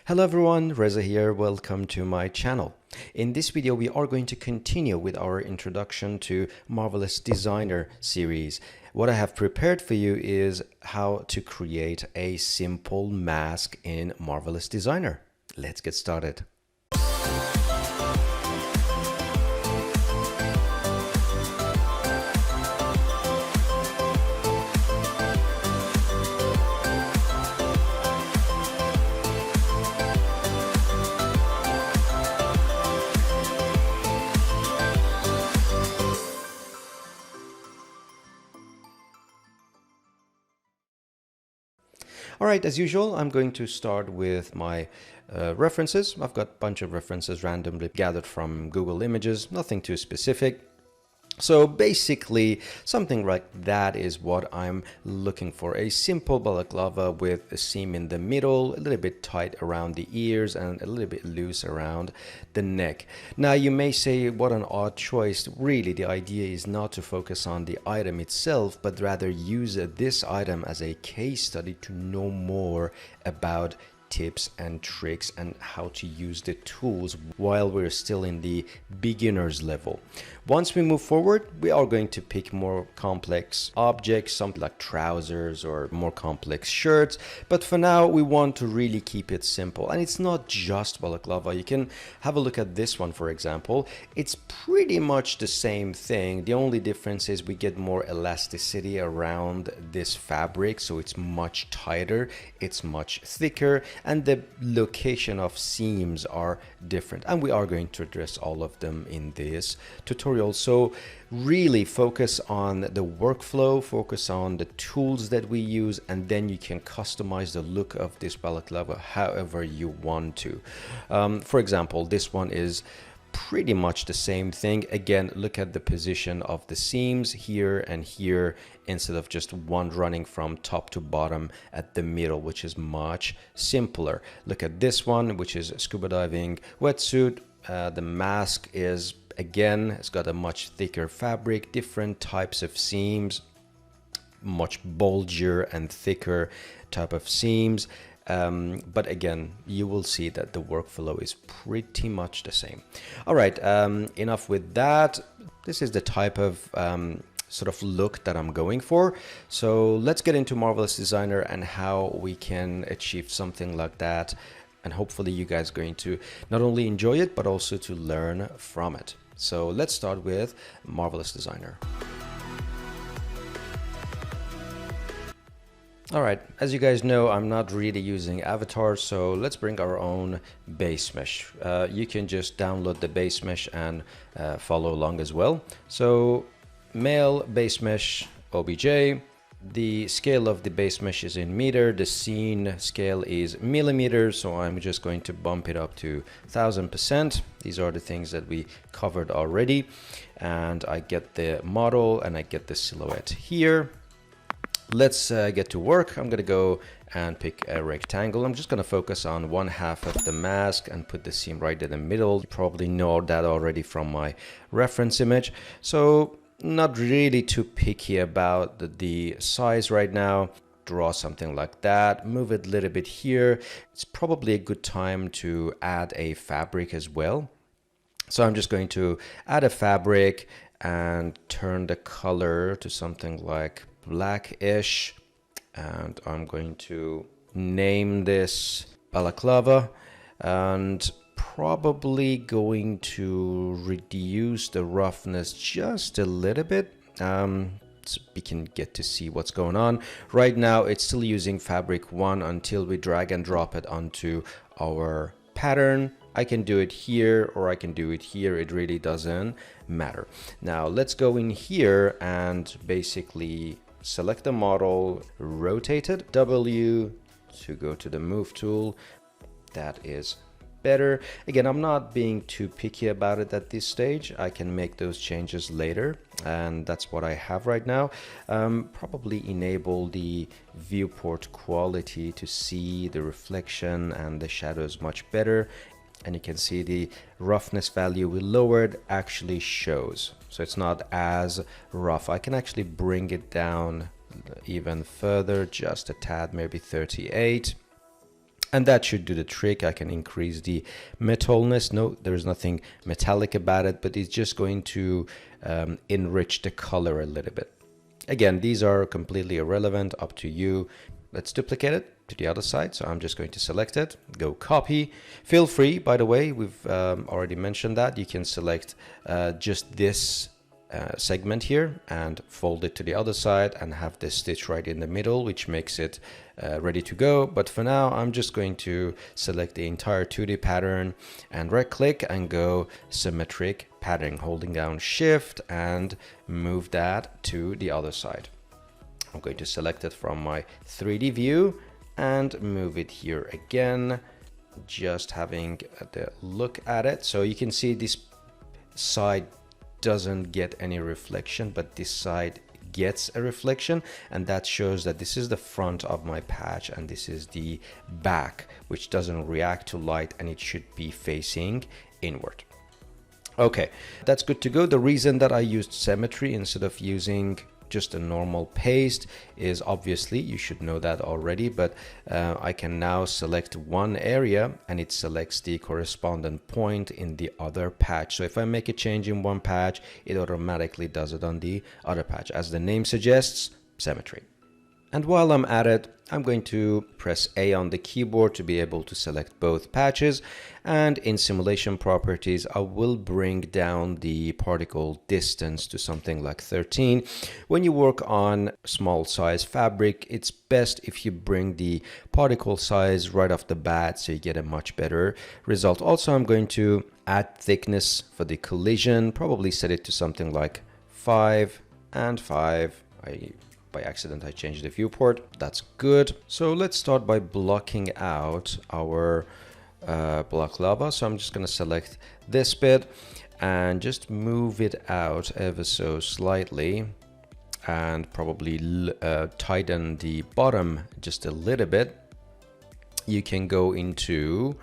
Hello everyone, Reza here. Welcome to my channel. In this video, we are going to continue with our introduction to Marvelous Designer series. What I have prepared for you is how to create a simple mask in Marvelous Designer. Let's get started. All right, as usual, I'm going to start with my references. I've got a bunch of references randomly gathered from Google Images, nothing too specific. So basically, something like that is what I'm looking for. A simple balaclava with a seam in the middle, a little bit tight around the ears and a little bit loose around the neck. Now you may say, what an odd choice. Really, the idea is not to focus on the item itself, but rather use this item as a case study to know more about tips and tricks and how to use the tools while we're still in the beginner's level. Once we move forward, we are going to pick more complex objects, something like trousers or more complex shirts. But for now, we want to really keep it simple. And it's not just balaclava. You can have a look at this one, for example. It's pretty much the same thing. The only difference is we get more elasticity around this fabric. So it's much tighter, it's much thicker, and the location of seams are different. And we are going to address all of them in this tutorial. So really focus on the workflow, focus on the tools that we use, and then you can customize the look of this balaclava however you want to. For example, this one is pretty much the same thing. Again, look at the position of the seams here and here instead of just one running from top to bottom at the middle, which is much simpler. Look at this one, which is a scuba diving wetsuit. The mask is, again, it's got a much thicker fabric, different types of seams, much bulgier and thicker type of seams. But again, you will see that the workflow is pretty much the same. All right, enough with that. This is the type of sort of look that I'm going for. So let's get into Marvelous Designer and how we can achieve something like that. And hopefully you guys are going to not only enjoy it, but also to learn from it. So let's start with Marvelous Designer. All right, as you guys know, I'm not really using avatars, so let's bring our own base mesh. You can just download the base mesh and follow along as well. So male base mesh OBJ. The scale of the base mesh is in meter, the scene scale is millimeters, so I'm just going to bump it up to 1000%. These are the things that we covered already. And I get the model and I get the silhouette here. Let's get to work. I'm gonna go and pick a rectangle. I'm just gonna focus on one half of the mask and put the seam right in the middle. You probably know that already from my reference image. So not really too picky about the size right now. Draw something like that, move it a little bit here. It's probably a good time to add a fabric as well. So I'm just going to add a fabric and turn the color to something like blackish. And I'm going to name this Balaclava and probably going to reduce the roughness just a little bit so we can get to see what's going on. Right now it's still using fabric 1 until we drag and drop it onto our pattern. I can do it here or I can do it here, it really doesn't matter. Now let's go in here and basically select the model, rotate it, W to go to the move tool. That is better. Again, I'm not being too picky about it at this stage. I can make those changes later, and that's what I have right now. Probably enable the viewport quality to see the reflection and the shadows much better. And you can see the roughness value we lowered actually shows. So it's not as rough. I can actually bring it down even further, just a tad, maybe 38. And that should do the trick. I can increase the metalness. No, there's nothing metallic about it, but it's just going to enrich the color a little bit. Again, these are completely irrelevant, up to you. Let's duplicate it to the other side. So I'm just going to select it, go copy. Feel free, by the way, we've already mentioned that you can select just this segment here and fold it to the other side and have this stitch right in the middle, which makes it ready to go. But for now, I'm just going to select the entire 2D pattern and right click and go symmetric pattern, holding down shift and move that to the other side. I'm going to select it from my 3D view and move it here again, just having the look at it. So you can see this side doesn't get any reflection, but this side gets a reflection, and that shows that this is the front of my patch and this is the back, which doesn't react to light, and it should be facing inward. Okay, that's good to go. The reason that I used symmetry instead of using just a normal paste is obviously, you should know that already, but I can now select one area and it selects the corresponding point in the other patch. So if I make a change in one patch, it automatically does it on the other patch. As the name suggests, symmetry. And while I'm at it, I'm going to press A on the keyboard to be able to select both patches. And in simulation properties, I will bring down the particle distance to something like 13. When you work on small size fabric, it's best if you bring the particle size right off the bat so you get a much better result. Also, I'm going to add thickness for the collision, probably set it to something like 5 and 5. By accident, I changed the viewport. That's good. So let's start by blocking out our Balaclava. So I'm just going to select this bit and just move it out ever so slightly, and probably tighten the bottom just a little bit. You can go into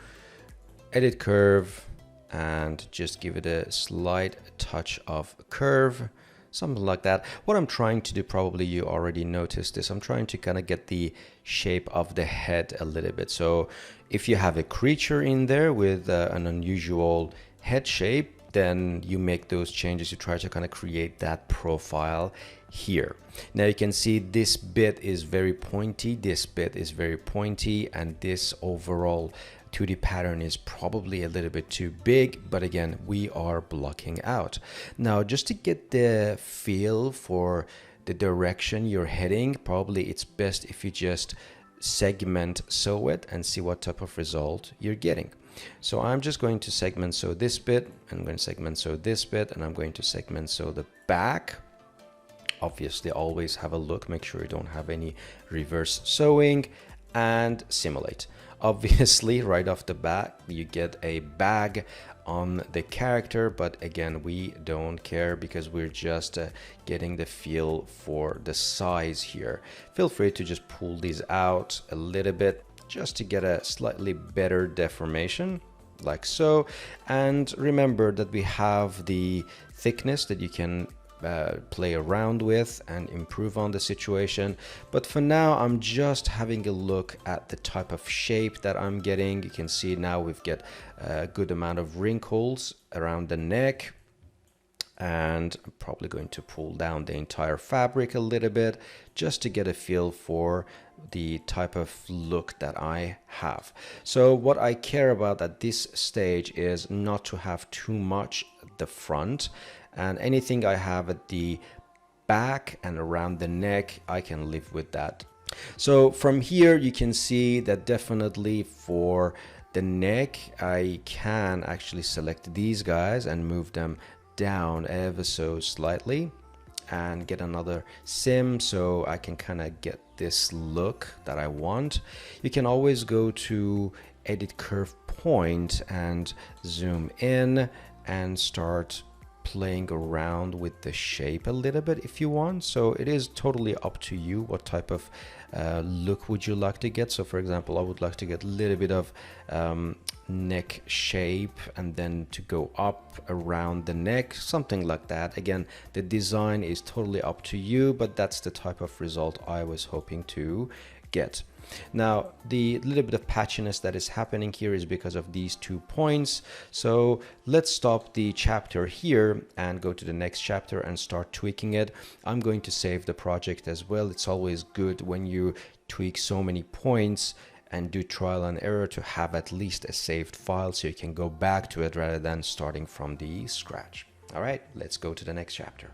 edit curve and just give it a slight touch of curve, something like that. What I'm trying to do, probably you already noticed this, I'm trying to kind of get the shape of the head a little bit. So if you have a creature in there with an unusual head shape, then you make those changes. You try to kind of create that profile here. Now you can see this bit is very pointy, this bit is very pointy, and this overall 2D pattern is probably a little bit too big, but again, we are blocking out. Now, just to get the feel for the direction you're heading, probably it's best if you just segment sew it and see what type of result you're getting. So I'm just going to segment sew this bit, I'm going to segment sew this bit, and I'm going to segment sew the back. Obviously, always have a look, make sure you don't have any reverse sewing, and simulate. Obviously, right off the bat, you get a bag on the character, but again, we don't care because we're just getting the feel for the size here. Feel free to just pull these out a little bit just to get a slightly better deformation, like so. And remember that we have the thickness that you can play around with and improve on the situation. But for now, I'm just having a look at the type of shape that I'm getting. You can see now we've got a good amount of wrinkles around the neck, and I'm probably going to pull down the entire fabric a little bit just to get a feel for the type of look that I have. So what I care about at this stage is not to have too much at the front, and anything I have at the back and around the neck, I can live with that. So from here, you can see that definitely for the neck, I can actually select these guys and move them down ever so slightly and get another sim so I can kind of get this look that I want. You can always go to edit curve point and zoom in and start playing around with the shape a little bit if you want. So it is totally up to you what type of look would you like to get. So for example, I would like to get a little bit of neck shape and then to go up around the neck, something like that. Again, the design is totally up to you, but that's the type of result I was hoping to get. Now, the little bit of patchiness that is happening here is because of these 2 points. So let's stop the chapter here and go to the next chapter and start tweaking it. I'm going to save the project as well. It's always good when you tweak so many points and do trial and error to have at least a saved file so you can go back to it rather than starting from the scratch. All right, let's go to the next chapter.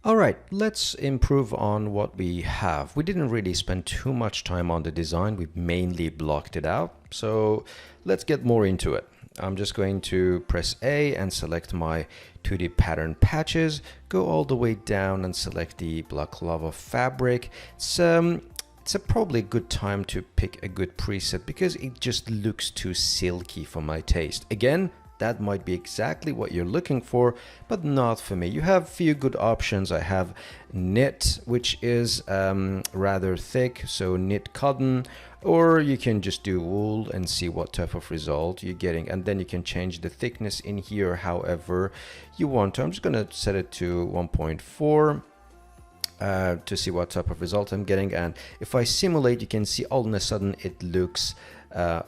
All right, let's improve on what we have. We didn't really spend too much time on the design. We mainly blocked it out. So let's get more into it. I'm just going to press A and select my 2D pattern patches, go all the way down and select the Balaclava fabric. It's probably a good time to pick a good preset because it just looks too silky for my taste. Again, that might be exactly what you're looking for, but not for me. You have a few good options. I have knit, which is rather thick, so knit cotton, or you can just do wool and see what type of result you're getting. And then you can change the thickness in here however you want to. I'm just gonna set it to 1.4. To see what type of result I'm getting, and if I simulate, you can see all of a sudden it looks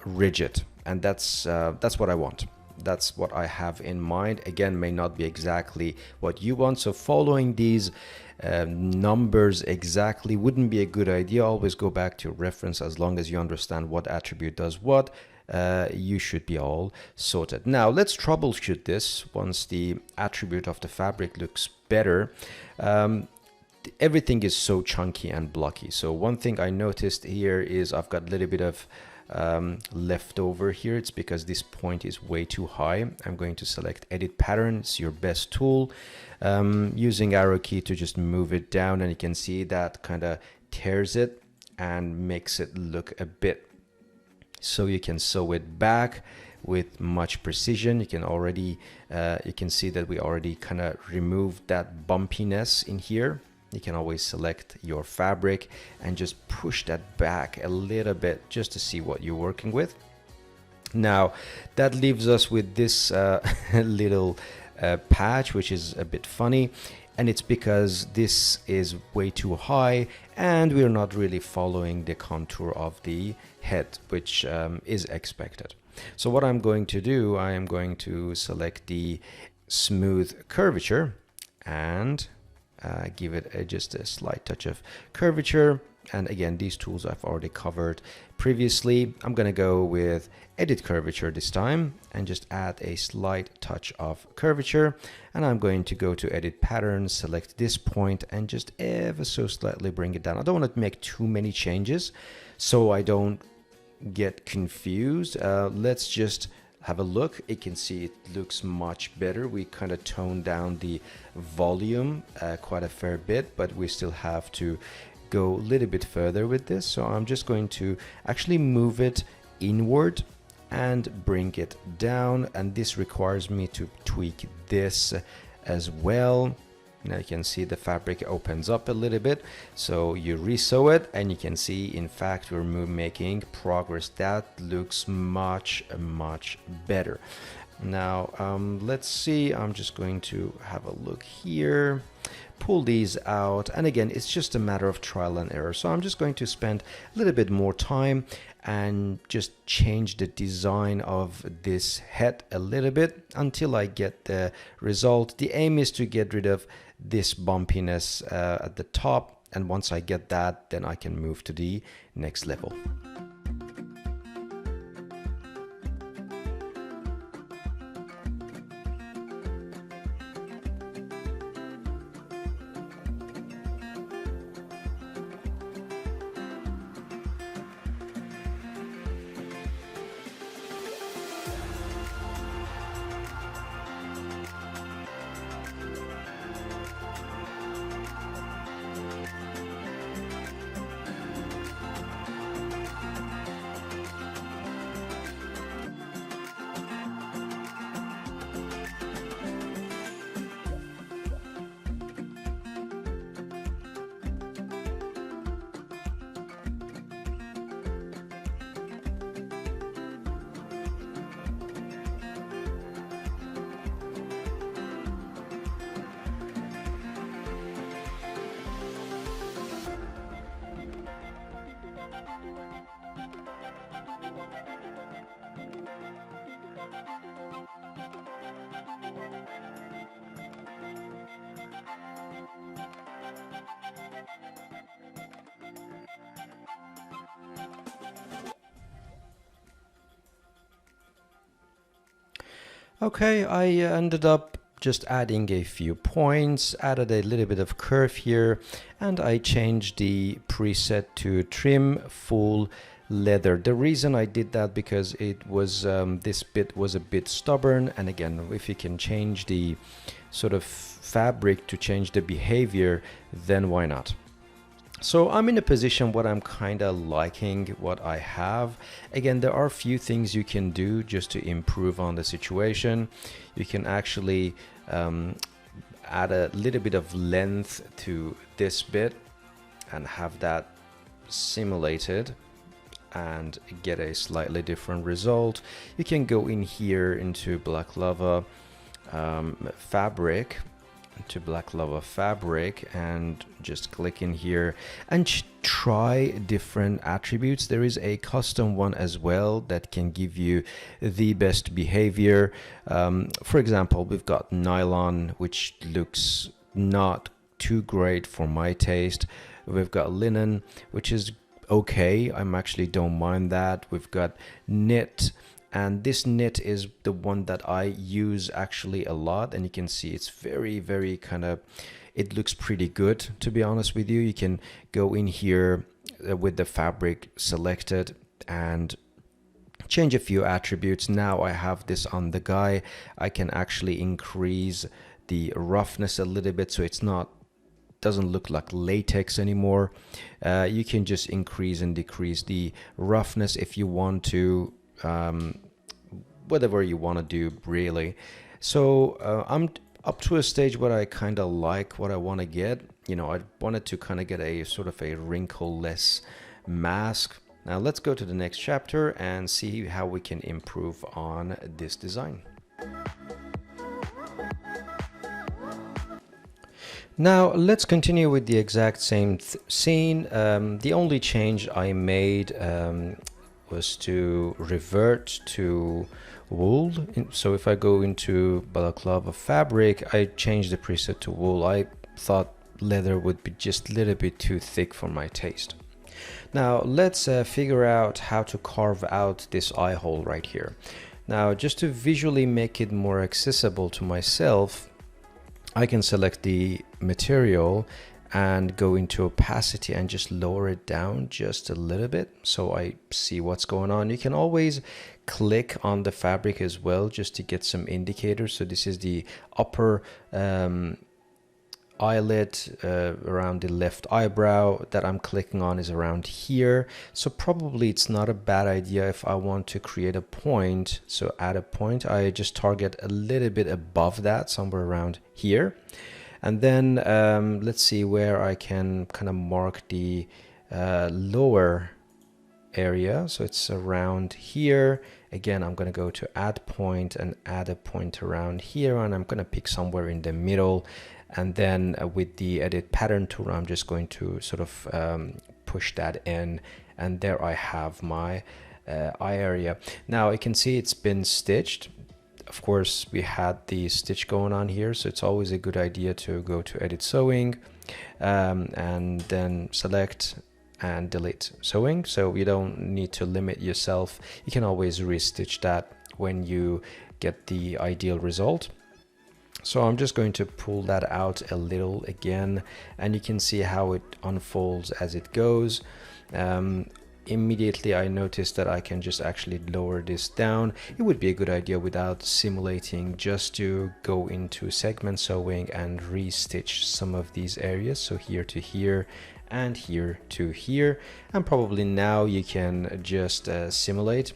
rigid, and that's what I want. That's what I have in mind. Again, may not be exactly what you want, so following these numbers exactly wouldn't be a good idea. Always go back to reference. As long as you understand what attribute does what, you should be all sorted. Now let's troubleshoot this once the attribute of the fabric looks better. Everything is so chunky and blocky. So one thing I noticed here is I've got a little bit of left over here. It's because this point is way too high. I'm going to select edit pattern. It's your best tool. Using arrow key to just move it down, and you can see that kind of tears it and makes it look a bit, so you can sew it back with much precision. You can already you can see that we already kind of removed that bumpiness in here. You can always select your fabric and just push that back a little bit just to see what you're working with. Now that leaves us with this little patch, which is a bit funny, and it's because this is way too high and we're not really following the contour of the head, which is expected. So what I'm going to do, I am going to select the smooth curvature and give it just a slight touch of curvature. And again, these tools I've already covered previously. I'm going to go with edit curvature this time and just add a slight touch of curvature. And I'm going to go to edit pattern, select this point and just ever so slightly bring it down. I don't want to make too many changes so I don't get confused. Let's just have a look. You can see it looks much better. We kind of toned down the volume quite a fair bit, but we still have to go a little bit further with this. So I'm just going to actually move it inward and bring it down, and this requires me to tweak this as well. Now you can see the fabric opens up a little bit, so you resew it and you can see in fact we're making progress. That looks much better. Now let's see, I'm just going to have a look here, pull these out, and again it's just a matter of trial and error. So I'm just going to spend a little bit more time and just change the design of this head a little bit until I get the result. The aim is to get rid of this bumpiness at the top, and once I get that, then I can move to the next level. Okay, I ended up just adding a few points, added a little bit of curve here, and I changed the preset to trim full leather. The reason I did that because it was this bit was a bit stubborn, and again, if you can change the sort of fabric to change the behavior, then why not? So I'm in a position where I'm kind of liking what I have. Again, there are a few things you can do just to improve on the situation. You can actually add a little bit of length to this bit and have that simulated and get a slightly different result. You can go in here into Balaclava fabric, to Balaclava fabric, and just click in here and try different attributes. There is a custom one as well that can give you the best behavior. For example, we've got nylon, which looks not too great for my taste. We've got linen, which is okay. I'm actually don't mind that. We've got knit, and this knit is the one that I use actually a lot, and you can see it's very kind of, it looks pretty good, to be honest with you. You can go in here with the fabric selected and change a few attributes. Now I have this on the guy. I can actually increase the roughness a little bit so it's not doesn't look like latex anymore. You can just increase and decrease the roughness if you want to, whatever you want to do really. So I'm up to a stage where I kind of like what I want to get. You know, I wanted to kind of get a sort of a wrinkle-less mask. Now let's go to the next chapter and see how we can improve on this design. Now let's continue with the exact same scene. The only change I made was to revert to wool. So if I go into Balaclava fabric, I changed the preset to wool. I thought leather would be just a little bit too thick for my taste. Now let's figure out how to carve out this eye hole right here. Now just to visually make it more accessible to myself, I can select the material and go into opacity and just lower it down just a little bit so I see what's going on. You can always click on the fabric as well just to get some indicators. So this is the upper eyelid around the left eyebrow that I'm clicking on is around here. So probably it's not a bad idea if I want to create a point. So add a point, I just target a little bit above that, somewhere around here. And then let's see where I can kind of mark the lower area. So it's around here. Again, I'm going to go to add point and add a point around here, and I'm going to pick somewhere in the middle. And then with the edit pattern tool, I'm just going to sort of push that in, and there I have my eye area. Now you can see it's been stitched. Of course, we had the stitch going on here, so it's always a good idea to go to edit sewing and then select and delete sewing. So you don't need to limit yourself. You can always restitch that when you get the ideal result. So I'm just going to pull that out a little again, and you can see how it unfolds as it goes. Immediately I noticed that I can just actually lower this down. It would be a good idea without simulating just to go into segment sewing and restitch some of these areas. So here to here and here to here. And probably now you can just simulate.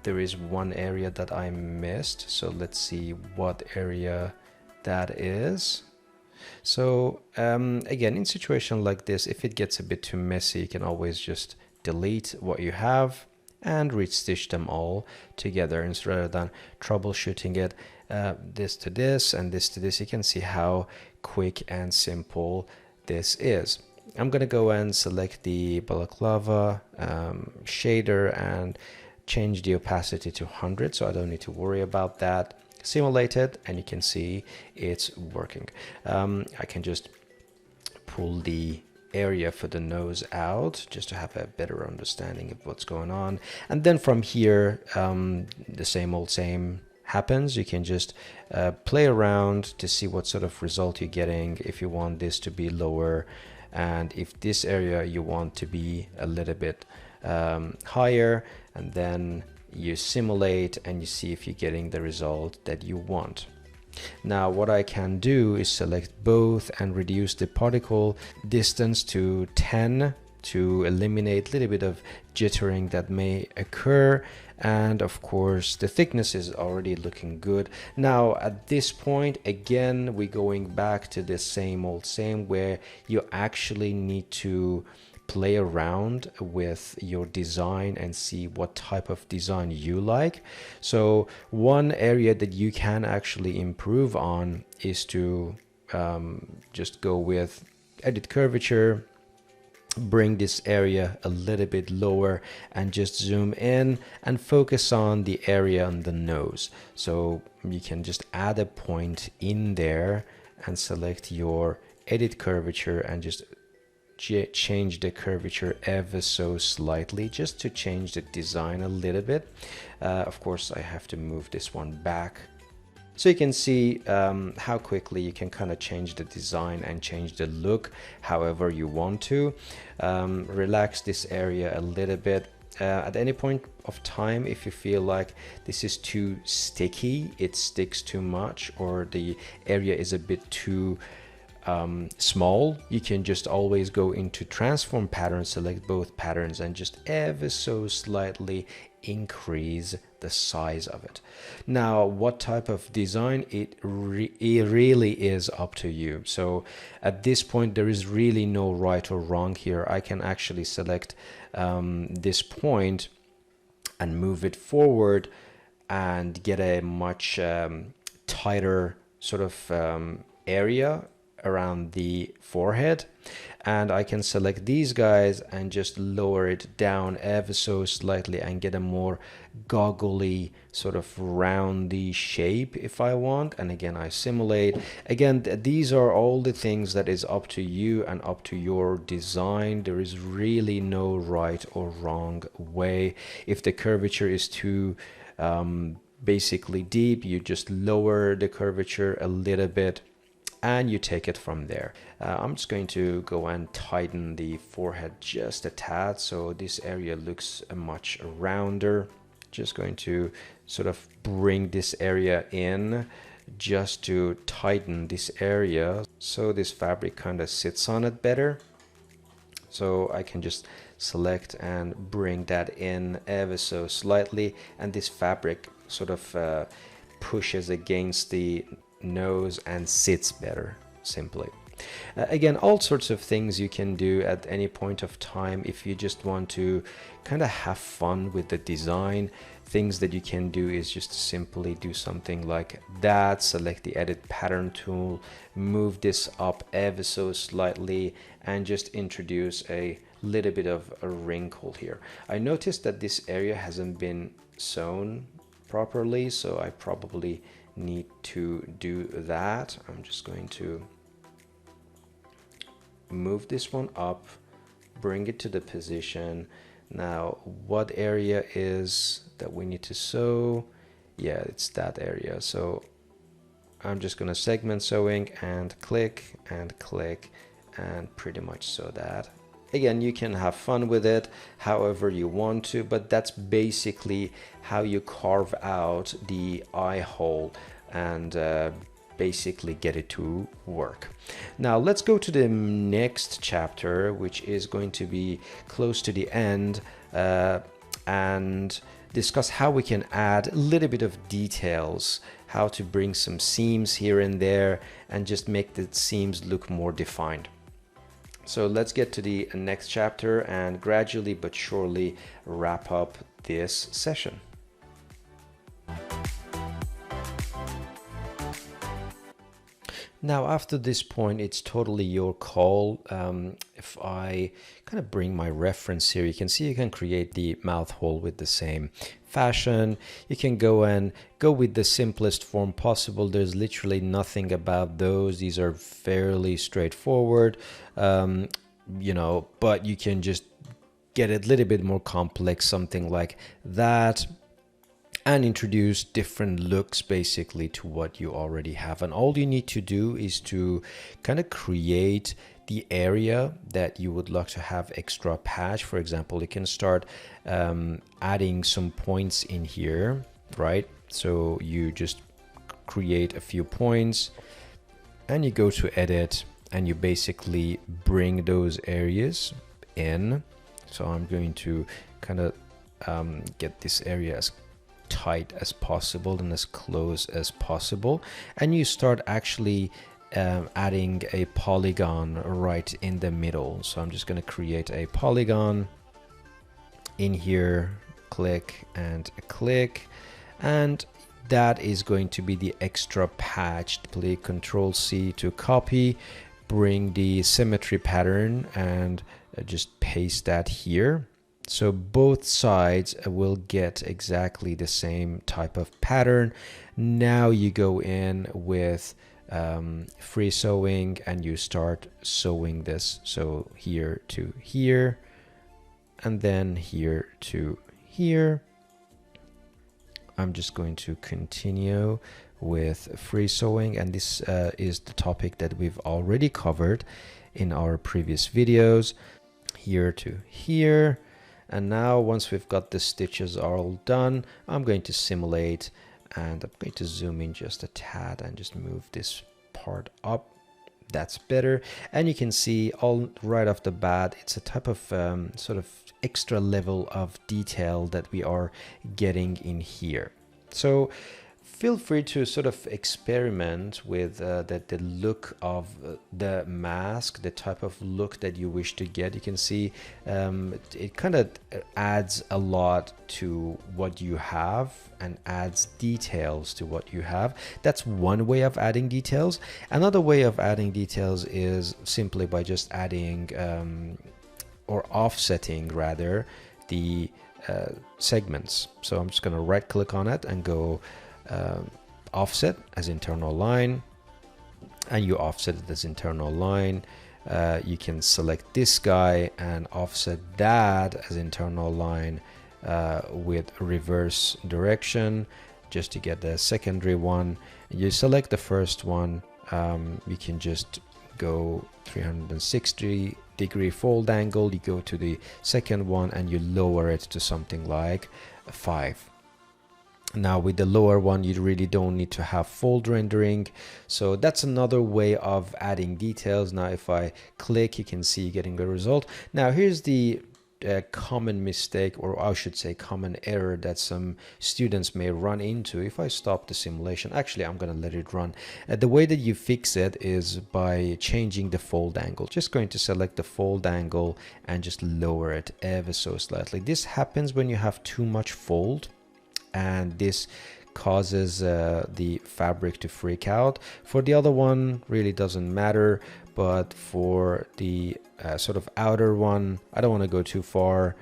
There is one area that I missed. So let's see what area that is. So again, in situation like this, if it gets a bit too messy, you can always just delete what you have and restitch them all together instead than troubleshooting it this to this and this to this. You can see how quick and simple this is. I'm going to go and select the Balaclava shader and change the opacity to 100, so I don't need to worry about that. Simulate it, and you can see it's working. I can just pull the area for the nose out just to have a better understanding of what's going on. And then from here, the same old same happens. You can just play around to see what sort of result you're getting, if you want this to be lower, and if this area you want to be a little bit higher, and then you simulate and you see if you're getting the result that you want. Now what I can do is select both and reduce the particle distance to 10 to eliminate a little bit of jittering that may occur. And of course the thickness is already looking good. Now at this point, again, we're going back to the same old same, where you actually need to play around with your design and see what type of design you like. So one area that you can actually improve on is to just go with edit curvature, bring this area a little bit lower, and just zoom in and focus on the area on the nose. So you can just add a point in there and select your edit curvature and just change the curvature ever so slightly, just to change the design a little bit. Of course I have to move this one back, so you can see how quickly you can kind of change the design and change the look however you want to. Relax this area a little bit. At any point of time, if you feel like this is too sticky, it sticks too much, or the area is a bit too small, you can just always go into transform pattern, select both patterns, and just ever so slightly increase the size of it. Now what type of design, it really is up to you. So at this point there is really no right or wrong here. I can actually select this point and move it forward and get a much tighter sort of area around the forehead, and I can select these guys and just lower it down ever so slightly and get a more goggly sort of roundy shape if I want. And again I simulate. Again, these are all the things that is up to you and up to your design. There is really no right or wrong way. If the curvature is too basically deep, you just lower the curvature a little bit and you take it from there. I'm just going to go and tighten the forehead just a tad, so this area looks much rounder. Just going to sort of bring this area in just to tighten this area so this fabric kind of sits on it better. So I can just select and bring that in ever so slightly, and this fabric sort of pushes against the nose and sits better, simply. Again, all sorts of things you can do at any point of time if you just want to kind of have fun with the design. Things that you can do is just simply do something like that, select the edit pattern tool, move this up ever so slightly, and just introduce a little bit of a wrinkle here. I noticed that this area hasn't been sewn properly, so I probably need to do that. I'm just going to move this one up, bring it to the position. Now what area is that we need to sew? Yeah, it's that area. So I'm just going to segment sewing and click and pretty much sew that. Again, you can have fun with it however you want to, but that's basically how you carve out the eye hole and basically get it to work. Now let's go to the next chapter, which is going to be close to the end, and discuss how we can add a little bit of details, how to bring some seams here and there and just make the seams look more defined. So let's get to the next chapter and gradually but surely wrap up this session. Now after this point, it's totally your call. if I kind of bring my reference here, you can see you can create the mouth hole with the same fashion. You can go with the simplest form possible. There's literally nothing about those. These are fairly straightforward, you know, but you can just get a little bit more complex, something like that, and introduce different looks basically to what you already have. And all you need to do is to kind of create the area that you would like to have extra patch. For example, you can start adding some points in here, right? So you just create a few points and you go to edit and you basically bring those areas in. So I'm going to kind of get this area as tight as possible and as close as possible, and you start actually adding a polygon right in the middle. So I'm just going to create a polygon in here, click and click, and that is going to be the extra patch. Click Control C to copy, bring the symmetry pattern and just paste that here. So both sides will get exactly the same type of pattern. Now you go in with free sewing and you start sewing this. So here to here and then here to here. I'm just going to continue with free sewing, and this is the topic that we've already covered in our previous videos. Here to here. And now once we've got the stitches all done, I'm going to simulate and I'm going to zoom in just a tad and just move this part up. That's better. And you can see all right off the bat, it's a type of sort of extra level of detail that we are getting in here. So feel free to sort of experiment with the look of the mask, the type of look that you wish to get. You can see it kind of adds a lot to what you have and adds details to what you have. That's one way of adding details. Another way of adding details is simply by just adding or offsetting rather the segments. So I'm just going to right click on it and go offset as internal line, and you offset it as internal line. You can select this guy and offset that as internal line with reverse direction just to get the secondary one. You select the first one, you can just go 360-degree fold angle. You go to the second one and you lower it to something like 5. Now with the lower one, you really don't need to have fold rendering. So that's another way of adding details. Now if I click, you can see getting the result. Now here's the common mistake, or I should say common error that some students may run into. If I stop the simulation, actually I'm going to let it run. The way that you fix it is by changing the fold angle. Just going to select the fold angle and just lower it ever so slightly. This happens when you have too much fold, and this causes the fabric to freak out. For the other one, really doesn't matter, but for the sort of outer one, I don't want to go too far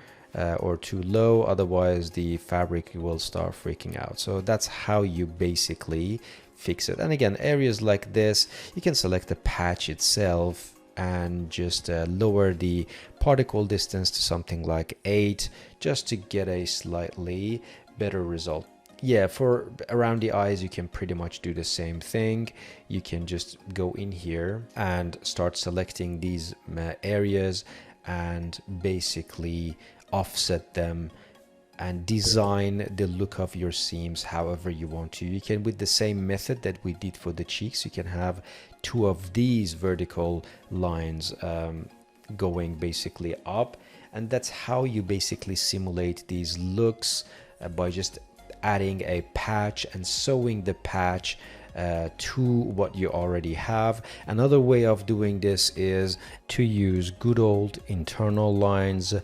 or too low, otherwise the fabric will start freaking out. So that's how you basically fix it. And again, areas like this, you can select the patch itself and just lower the particle distance to something like 8 just to get a slightly better result. Yeah, for around the eyes, you can pretty much do the same thing. You can just go in here and start selecting these areas and basically offset them and design the look of your seams however you want to. You can, with the same method that we did for the cheeks, you can have 2 of these vertical lines going basically up, and that's how you basically simulate these looks by just adding a patch and sewing the patch to what you already have. Another way of doing this is to use good old internal lines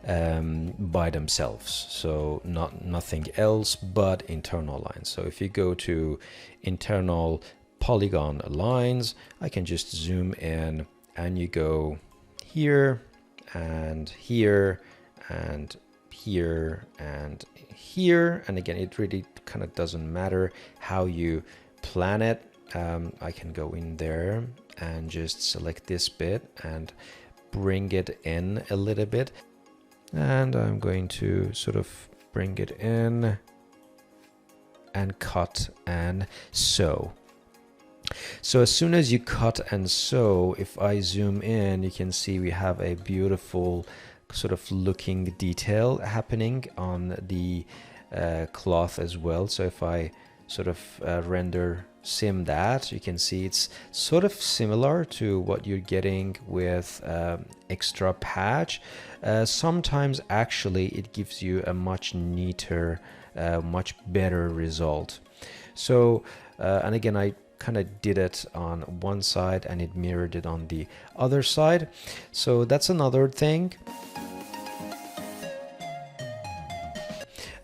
by themselves, so nothing else but internal lines. So if you go to internal polygon lines, I can just zoom in and you go here and here and here and here. And again, it really kind of doesn't matter how you plan it. I can go in there and just select this bit and bring it in a little bit. And I'm going to sort of bring it in and cut and sew. So as soon as you cut and sew, if I zoom in, you can see we have a beautiful sort of looking detail happening on the cloth as well. So if I sort of render sim that, you can see it's sort of similar to what you're getting with extra patch. Sometimes actually it gives you a much neater, much better result. So and again, I kind of did it on one side and it mirrored it on the other side. So that's another thing.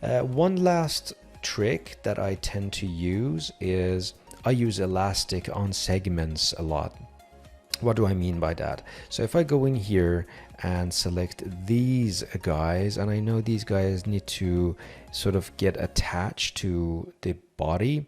One last trick that I tend to use is I use elastic on segments a lot. What do I mean by that? So if I go in here and select these guys, and I know these guys need to sort of get attached to the body,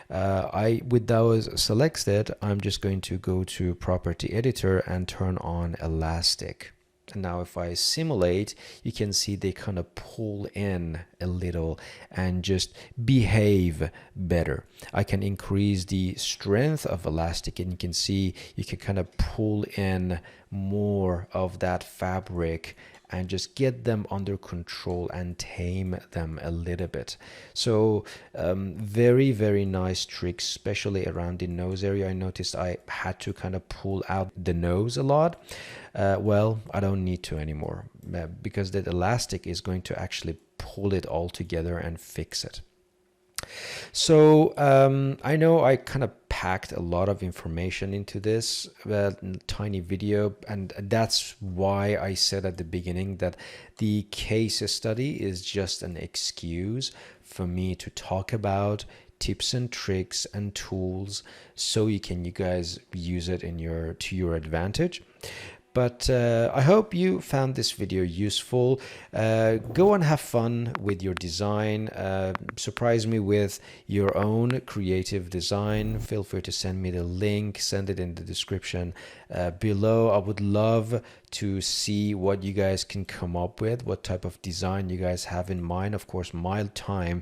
with those selected, I'm just going to go to property editor and turn on elastic. And now if I simulate, you can see they kind of pull in a little and just behave better. I can increase the strength of elastic, and you can see you can kind of pull in more of that fabric and just get them under control and tame them a little bit. So very, very nice trick, especially around the nose area. I noticed I had to kind of pull out the nose a lot. Well, I don't need to anymore because that elastic is going to actually pull it all together and fix it. So I know I kind of packed a lot of information into this tiny video, and that's why I said at the beginning that the case study is just an excuse for me to talk about tips and tricks and tools so you guys use it to your advantage. But I hope you found this video useful. Go and have fun with your design. Surprise me with your own creative design. Feel free to send me the link, send it in the description below. I would love to see what you guys can come up with, what type of design you guys have in mind. Of course, my time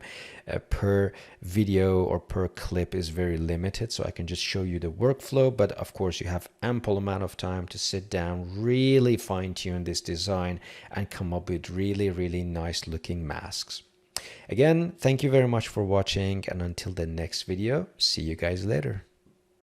per video or per clip is very limited, so I can just show you the workflow, but of course you have ample amount of time to sit down, really fine-tune this design and come up with really, really nice looking masks. Again, thank you very much for watching, and until the next video, see you guys later.